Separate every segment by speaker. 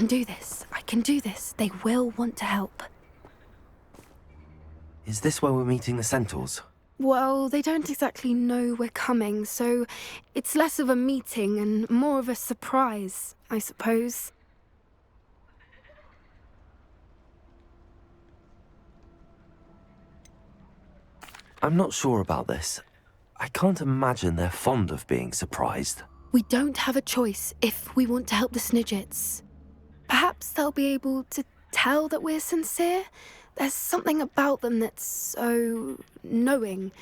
Speaker 1: can do this. I can do this. They will want to help.
Speaker 2: Is this where we're meeting the centaurs?
Speaker 1: Well, they don't exactly know we're coming, so it's less of a meeting and more of a surprise, I suppose.
Speaker 2: I'm not sure about this. I can't imagine they're fond of being surprised.
Speaker 1: We don't have a choice if we want to help the Snidgets. Perhaps they'll be able to tell that we're sincere. There's something about them that's so knowing.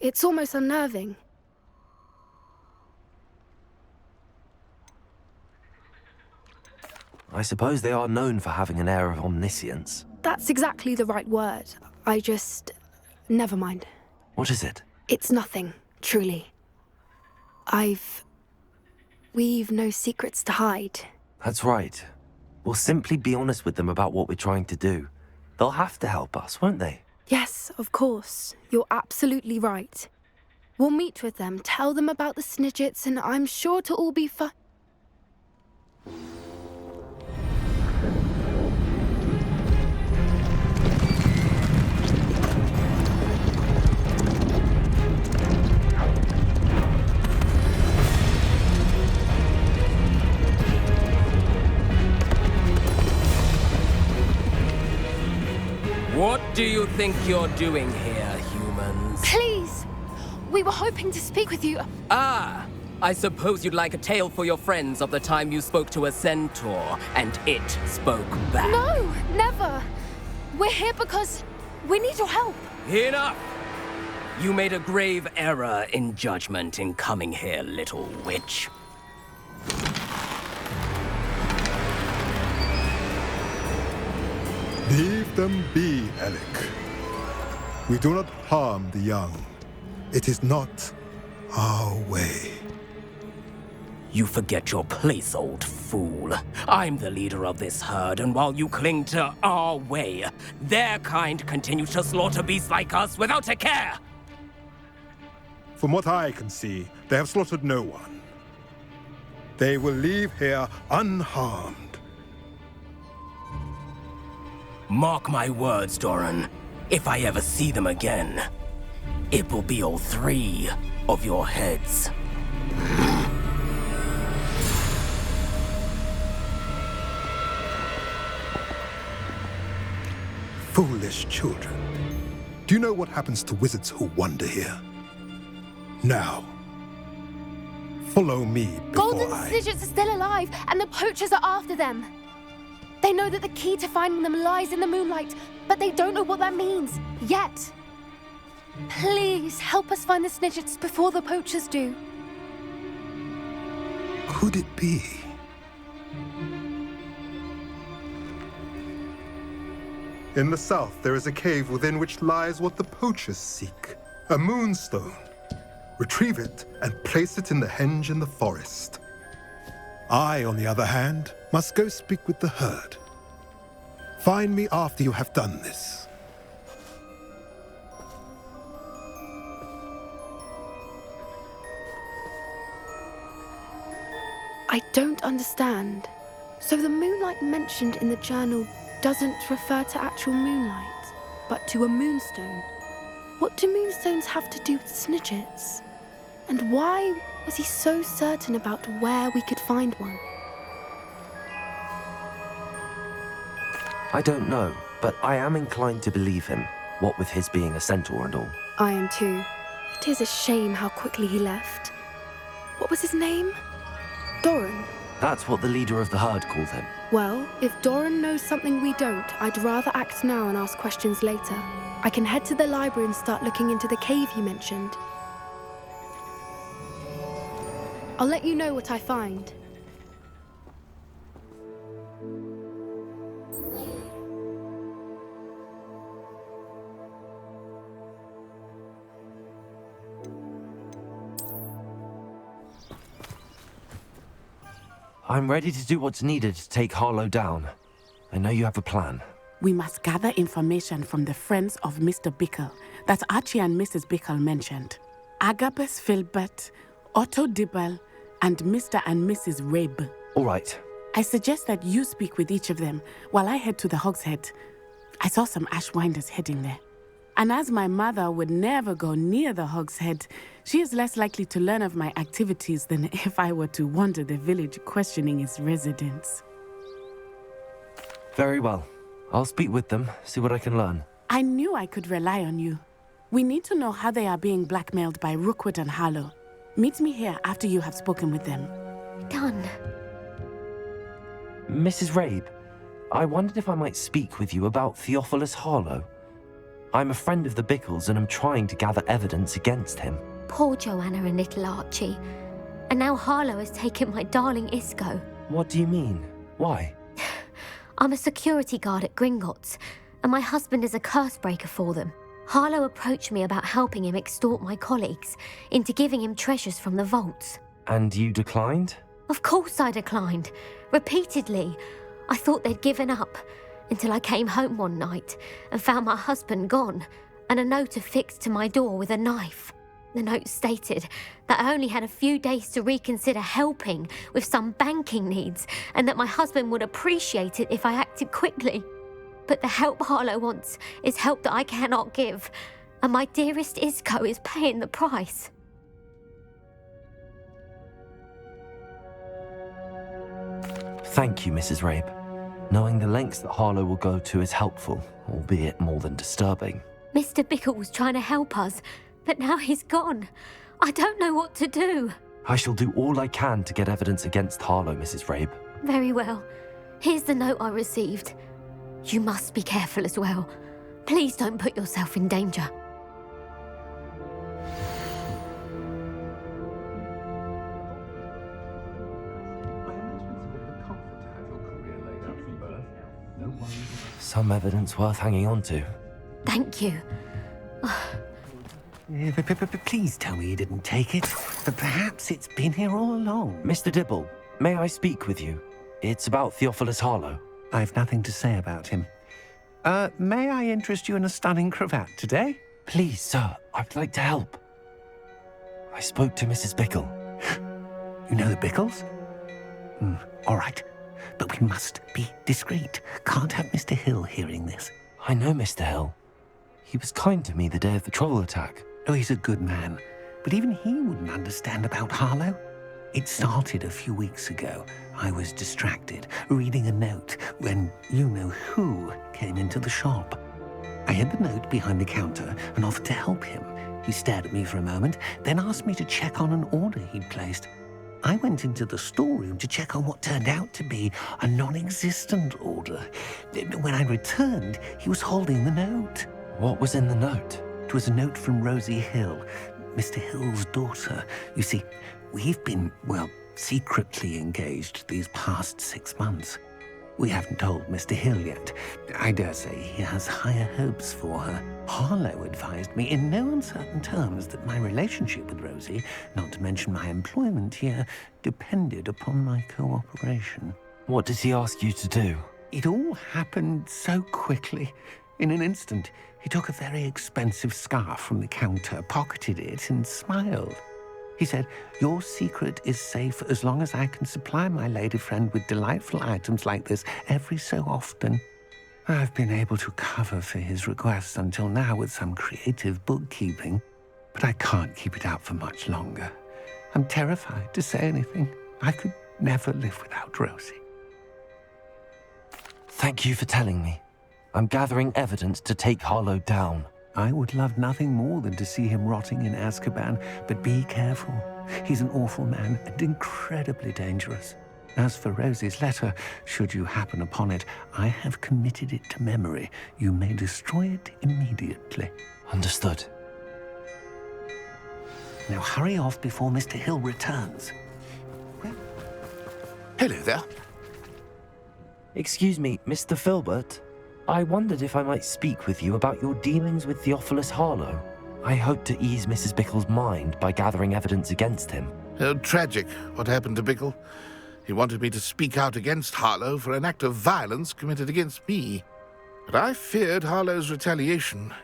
Speaker 1: It's almost unnerving.
Speaker 2: I suppose they are known for having an air of omniscience.
Speaker 1: That's exactly the right word. Never mind.
Speaker 2: What is it?
Speaker 1: It's nothing, truly. We've no secrets to hide.
Speaker 2: That's right. We'll simply be honest with them about what we're trying to do. They'll have to help us, won't they?
Speaker 1: Yes, of course. You're absolutely right. We'll meet with them, tell them about the Snidgets, and I'm sure it'll all be fine.
Speaker 3: What do you think you're doing here, humans?
Speaker 1: Please! We were hoping to speak with you.
Speaker 3: Ah! I suppose you'd like a tale for your friends of the time you spoke to a centaur, and it spoke back.
Speaker 1: No, never! We're here because we need your help.
Speaker 3: Enough! You made a grave error in judgment in coming here, little witch.
Speaker 4: Leave them be, Alec. We do not harm the young. It is not our way.
Speaker 3: You forget your place, old fool. I'm the leader of this herd, and while you cling to our way, their kind continue to slaughter beasts like us without a care!
Speaker 4: From what I can see, they have slaughtered no one. They will leave here unharmed.
Speaker 3: Mark my words, Doran. If I ever see them again, it will be all 3 of your heads.
Speaker 4: Foolish children. Do you know what happens to wizards who wander here? Now, follow me before
Speaker 1: Golden Snidgets are still alive, and the poachers are after them. They know that the key to finding them lies in the moonlight, but they don't know what that means, yet. Please, help us find the Snidgets before the poachers do.
Speaker 4: Could it be? In the south, there is a cave within which lies what the poachers seek. A moonstone. Retrieve it and place it in the henge in the forest. I, on the other hand, must go speak with the herd. Find me after you have done this.
Speaker 1: I don't understand. So the moonlight mentioned in the journal doesn't refer to actual moonlight, but to a moonstone. What do moonstones have to do with Snidgets? And why was he so certain about where we could find one?
Speaker 2: I don't know, but I am inclined to believe him, what with his being a centaur and all.
Speaker 1: I am too. It is a shame how quickly he left. What was his name? Doran.
Speaker 2: That's what the leader of the herd called him.
Speaker 1: Well, if Doran knows something we don't, I'd rather act now and ask questions later. I can head to the library and start looking into the cave you mentioned. I'll let you know what I find.
Speaker 2: I'm ready to do what's needed to take Harlow down. I know you have a plan.
Speaker 5: We must gather information from the friends of Mr. Bickle that Archie and Mrs. Bickle mentioned. Agabus Filbert, Otto Dibble, and Mr. and Mrs. Rabe.
Speaker 2: All right.
Speaker 5: I suggest that you speak with each of them while I head to the Hog's Head. I saw some Ashwinders heading there. And as my mother would never go near the Hog's Head, she is less likely to learn of my activities than if I were to wander the village questioning its residents.
Speaker 2: Very well. I'll speak with them, see what I can learn.
Speaker 5: I knew I could rely on you. We need to know how they are being blackmailed by Rookwood and Harlow. Meet me here after you have spoken with them.
Speaker 1: Done.
Speaker 2: Mrs. Rabe, I wondered if I might speak with you about Theophilus Harlow. I'm a friend of the Bickles and I'm trying to gather evidence against him.
Speaker 6: Poor Joanna and little Archie. And now Harlow has taken my darling Isco.
Speaker 2: What do you mean? Why?
Speaker 6: I'm a security guard at Gringotts, and my husband is a curse breaker for them. Harlow approached me about helping him extort my colleagues into giving him treasures from the vaults.
Speaker 2: And you declined?
Speaker 6: Of course I declined. Repeatedly. I thought they'd given up, until I came home one night and found my husband gone, and a note affixed to my door with a knife. The note stated that I only had a few days to reconsider helping with some banking needs, and that my husband would appreciate it if I acted quickly. But the help Harlow wants is help that I cannot give, and my dearest Isco is paying the price.
Speaker 2: Thank you, Mrs. Rabe. Knowing the lengths that Harlow will go to is helpful, albeit more than disturbing.
Speaker 6: Mr. Bickle was trying to help us, but now he's gone. I don't know what to do.
Speaker 2: I shall do all I can to get evidence against Harlow, Mrs. Rabe.
Speaker 6: Very well. Here's the note I received. You must be careful as well. Please don't put yourself in danger.
Speaker 2: Some evidence worth hanging on to.
Speaker 6: Thank you.
Speaker 7: Please tell me you didn't take it. Perhaps it's been here all along.
Speaker 2: Mr. Dibble, may I speak with you? It's about Theophilus Harlow.
Speaker 7: I've nothing to say about him. May I interest you in a stunning cravat today?
Speaker 2: Please, sir, I'd like to help. I spoke to Mrs. Bickle.
Speaker 7: You know the Bickles? All right. But we must be discreet. Can't have Mr. Hill hearing this.
Speaker 2: I know Mr. Hill. He was kind to me the day of the troll attack.
Speaker 7: Oh, he's a good man. But even he wouldn't understand about Harlow. It started a few weeks ago. I was distracted, reading a note, when you-know-who came into the shop. I hid the note behind the counter and offered to help him. He stared at me for a moment, then asked me to check on an order he'd placed. I went into the storeroom to check on what turned out to be a non-existent order. When I returned, he was holding the note.
Speaker 2: What was in the note?
Speaker 7: It was a note from Rosie Hill, Mr. Hill's daughter. You see, we've been, secretly engaged these past 6 months. We haven't told Mr. Hill yet. I dare say he has higher hopes for her. Harlow advised me in no uncertain terms that my relationship with Rosie, not to mention my employment here, depended upon my cooperation.
Speaker 2: What did he ask you to do?
Speaker 7: It all happened so quickly. In an instant, he took a very expensive scarf from the counter, pocketed it, and smiled. He said, "Your secret is safe as long as I can supply my lady friend with delightful items like this every so often." I've been able to cover for his requests until now with some creative bookkeeping, but I can't keep it up for much longer. I'm terrified to say anything. I could never live without Rosie.
Speaker 2: Thank you for telling me. I'm gathering evidence to take Harlow down.
Speaker 7: I would love nothing more than to see him rotting in Azkaban, but be careful. He's an awful man and incredibly dangerous. As for Rosie's letter, should you happen upon it, I have committed it to memory. You may destroy it immediately.
Speaker 2: Understood.
Speaker 7: Now hurry off before Mr. Hill returns.
Speaker 8: Hello there.
Speaker 2: Excuse me, Mr. Filbert. I wondered if I might speak with you about your dealings with Theophilus Harlow. I hope to ease Mrs. Bickle's mind by gathering evidence against him.
Speaker 8: Oh, tragic what happened to Bickle. He wanted me to speak out against Harlow for an act of violence committed against me. But I feared Harlow's retaliation,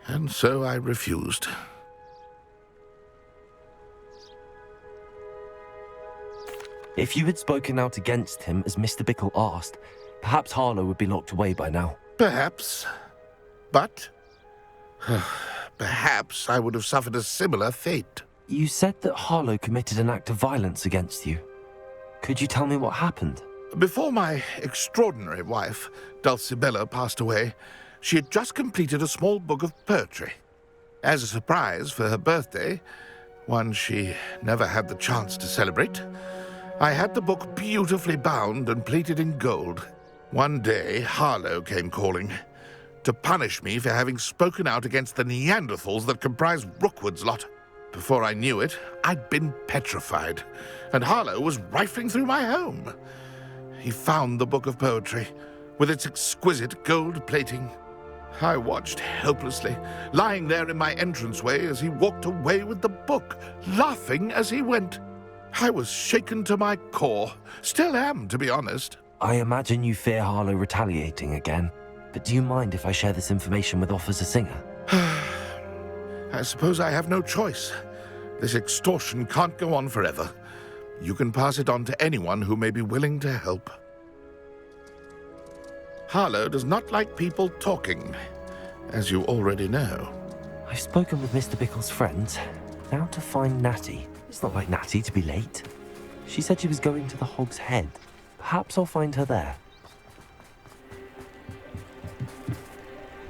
Speaker 8: and so I refused.
Speaker 2: If you had spoken out against him as Mr. Bickle asked, perhaps Harlow would be locked away by now.
Speaker 8: Perhaps. But perhaps I would have suffered a similar fate.
Speaker 2: You said that Harlow committed an act of violence against you. Could you tell me what happened?
Speaker 8: Before my extraordinary wife, Dulcibella, passed away, she had just completed a small book of poetry. As a surprise for her birthday, one she never had the chance to celebrate, I had the book beautifully bound and plated in gold. One day, Harlow came calling to punish me for having spoken out against the Neanderthals that comprise Rookwood's lot. Before I knew it, I'd been petrified, and Harlow was rifling through my home. He found the book of poetry, with its exquisite gold plating. I watched helplessly, lying there in my entranceway as he walked away with the book, laughing as he went. I was shaken to my core. Still am, to be honest.
Speaker 2: I imagine you fear Harlow retaliating again, but do you mind if I share this information with Officer Singer?
Speaker 8: I suppose I have no choice. This extortion can't go on forever. You can pass it on to anyone who may be willing to help. Harlow does not like people talking, as you already know.
Speaker 2: I've spoken with Mr. Bickle's friends. Now to find Natty. It's not like Natty to be late. She said she was going to the Hog's Head. Perhaps I'll find her there.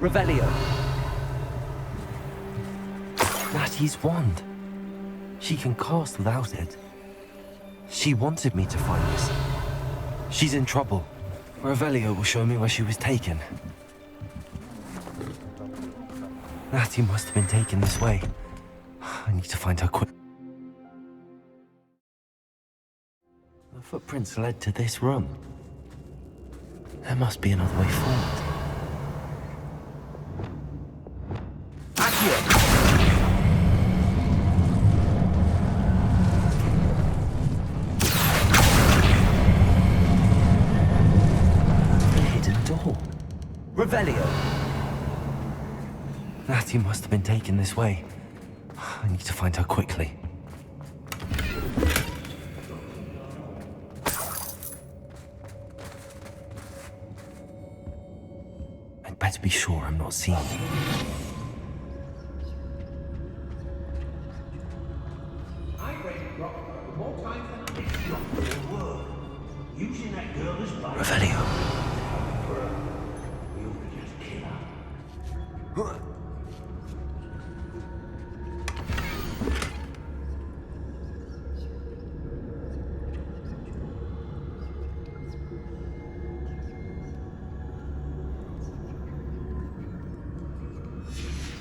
Speaker 2: Revelio. Natty's wand. She can cast without it. She wanted me to find this. She's in trouble. Revelio will show me where she was taken. Natty must have been taken this way. I need to find her quick. The footprints led to this room. There must be another way forward. Revelio! Natty must have been taken this way. I need to find her quickly. I'd better be sure I'm not seen. Revelio.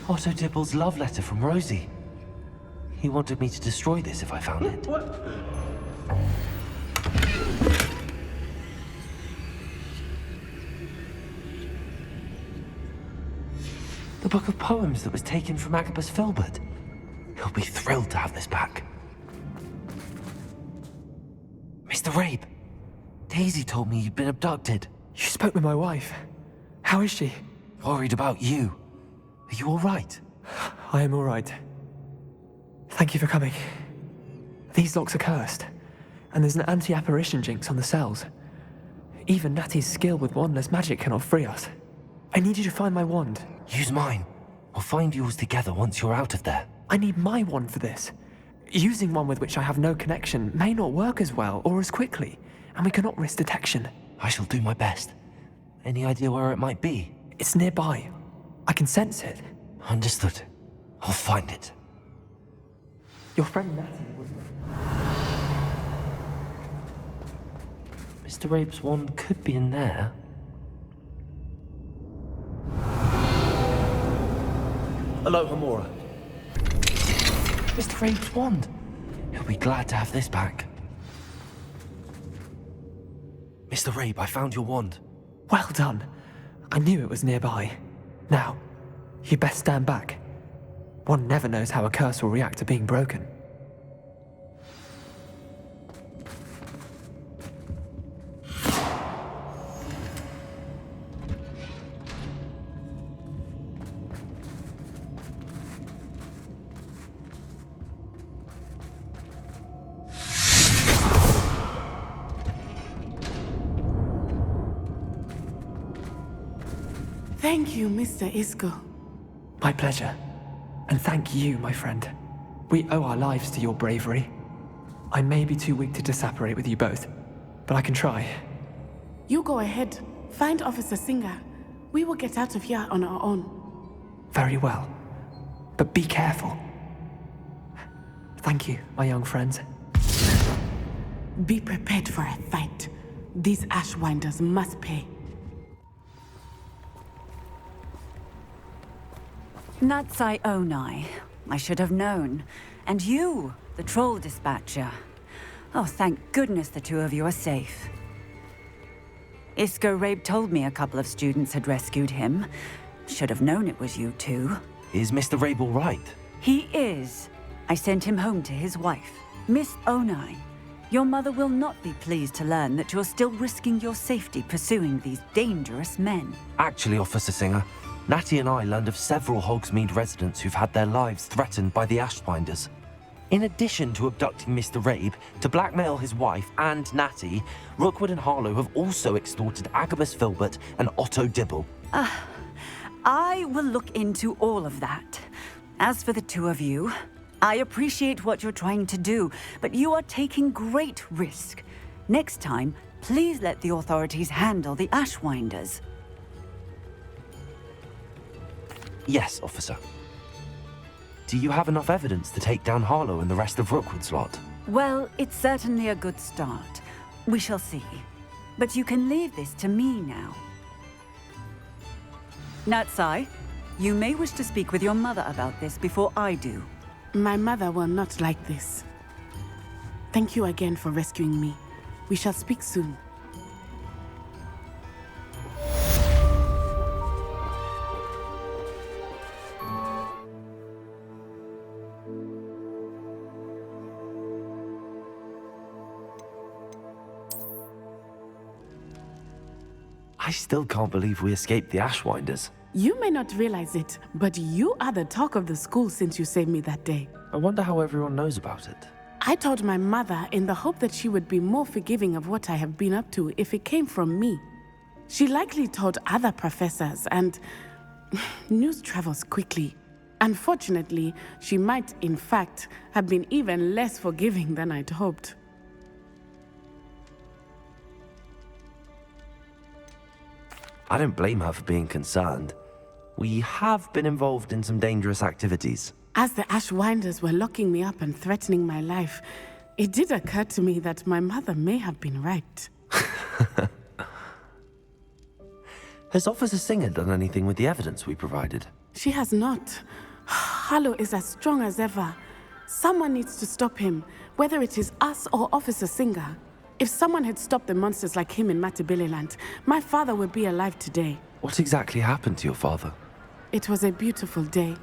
Speaker 2: Otto Dibble's love letter from Rosie. He wanted me to destroy this if I found it. What? The book of poems that was taken from Agabus Filbert. He'll be thrilled to have this back. Mr. Rabe, Daisy told me you'd been abducted.
Speaker 9: You spoke with my wife. How is she?
Speaker 2: Worried about you. Are you all right?
Speaker 9: I am all right. Thank you for coming. These locks are cursed, and there's an anti-apparition jinx on the cells. Even Natty's skill with wandless magic cannot free us. I need you to find my wand.
Speaker 2: Use mine. We'll find yours together once you're out of there.
Speaker 9: I need my wand for this. Using one with which I have no connection may not work as well or as quickly, and we cannot risk detection.
Speaker 2: I shall do my best. Any idea where it might be?
Speaker 9: It's nearby. I can sense it.
Speaker 2: Understood. I'll find it.
Speaker 9: Your friend Natty was...
Speaker 2: Mr. Rabe's wand could be in there.
Speaker 10: Hello, Hamura.
Speaker 2: Mr. Rabe's wand. He'll be glad to have this back. Mr. Rabe, I found your wand.
Speaker 9: Well done. I knew it was nearby. Now, you best stand back. One never knows how a curse will react to being broken.
Speaker 5: Thank you, Mr. Isco.
Speaker 9: My pleasure. And thank you, my friend. We owe our lives to your bravery. I may be too weak to disapparate with you both, but I can try.
Speaker 5: You go ahead. Find Officer Singer. We will get out of here on our own.
Speaker 9: Very well. But be careful. Thank you, my young friends.
Speaker 5: Be prepared for a fight. These Ashwinders must pay.
Speaker 11: Natsai Onai. I should have known. And you, the troll dispatcher. Oh, thank goodness the two of you are safe. Isco Rabe told me a couple of students had rescued him. Should have known it was you two.
Speaker 2: Is Mr. Rabe all right?
Speaker 11: He is. I sent him home to his wife, Miss Onai. Your mother will not be pleased to learn that you're still risking your safety pursuing these dangerous men.
Speaker 2: Actually, Officer Singer, Natty and I learned of several Hogsmeade residents who've had their lives threatened by the Ashwinders. In addition to abducting Mr. Rabe to blackmail his wife and Natty, Rookwood and Harlow have also extorted Agabus Filbert and Otto Dibble.
Speaker 11: I will look into all of that. As for the two of you, I appreciate what you're trying to do, but you are taking great risk. Next time, please let the authorities handle the Ashwinders.
Speaker 2: Yes, officer. Do you have enough evidence to take down Harlow and the rest of Rookwood's lot?
Speaker 11: Well, it's certainly a good start. We shall see. But you can leave this to me now. Natsai, you may wish to speak with your mother about this before I do.
Speaker 5: My mother will not like this. Thank you again for rescuing me. We shall speak soon.
Speaker 2: I still can't believe we escaped the Ashwinders.
Speaker 5: You may not realize it, but you are the talk of the school since you saved me that day.
Speaker 2: I wonder how everyone knows about it.
Speaker 5: I told my mother in the hope that she would be more forgiving of what I have been up to if it came from me. She likely told other professors, and news travels quickly. Unfortunately, she might, in fact, have been even less forgiving than I'd hoped.
Speaker 2: I don't blame her for being concerned. We have been involved in some dangerous activities.
Speaker 5: As the Ashwinders were locking me up and threatening my life, it did occur to me that my mother may have been right.
Speaker 2: Has Officer Singer done anything with the evidence we provided?
Speaker 5: She has not. Harlow is as strong as ever. Someone needs to stop him, whether it is us or Officer Singer. If someone had stopped the monsters like him in Matabeleland, my father would be alive today.
Speaker 2: What exactly happened to your father?
Speaker 5: It was a beautiful day.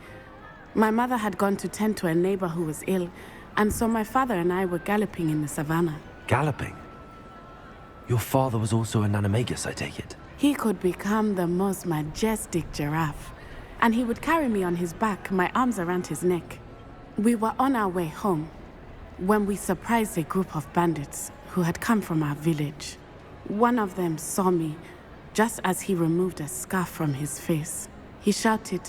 Speaker 5: My mother had gone to tend to a neighbor who was ill, and so my father and I were galloping in the savannah.
Speaker 2: Galloping? Your father was also a Nanomagus, I take it?
Speaker 5: He could become the most majestic giraffe, and he would carry me on his back, my arms around his neck. We were on our way home when we surprised a group of bandits who had come from our village. One of them saw me just as he removed a scarf from his face. He shouted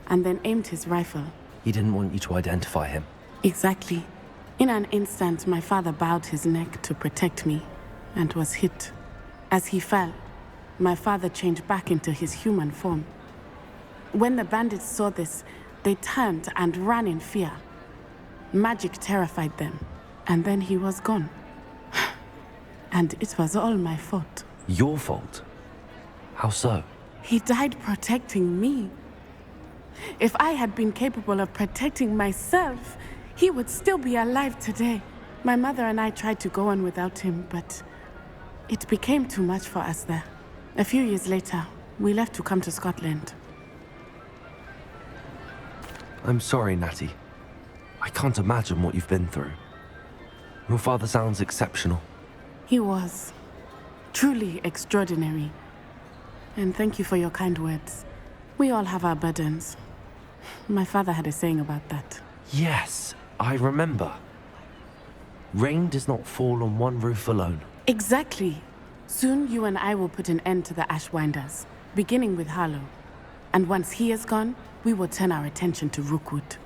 Speaker 5: and then aimed his rifle.
Speaker 2: He didn't want you to identify him.
Speaker 5: Exactly. In an instant, my father bowed his neck to protect me and was hit. As he fell, my father changed back into his human form. When the bandits saw this, they turned and ran in fear. Magic terrified them, and then he was gone. And it was all my fault.
Speaker 2: Your fault? How so?
Speaker 5: He died protecting me. If I had been capable of protecting myself, he would still be alive today. My mother and I tried to go on without him, but it became too much for us there. A few years later, we left to come to Scotland.
Speaker 2: I'm sorry, Natty. I can't imagine what you've been through. Your father sounds exceptional.
Speaker 5: He was truly extraordinary. And thank you for your kind words. We all have our burdens. My father had a saying about that.
Speaker 2: Yes, I remember. Rain does not fall on one roof alone.
Speaker 5: Exactly. Soon you and I will put an end to the Ashwinders, beginning with Harlow. And once he is gone, we will turn our attention to Rookwood.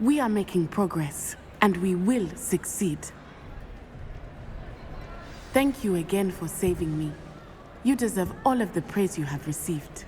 Speaker 5: We are making progress, and we will succeed. Thank you again for saving me. You deserve all of the praise you have received.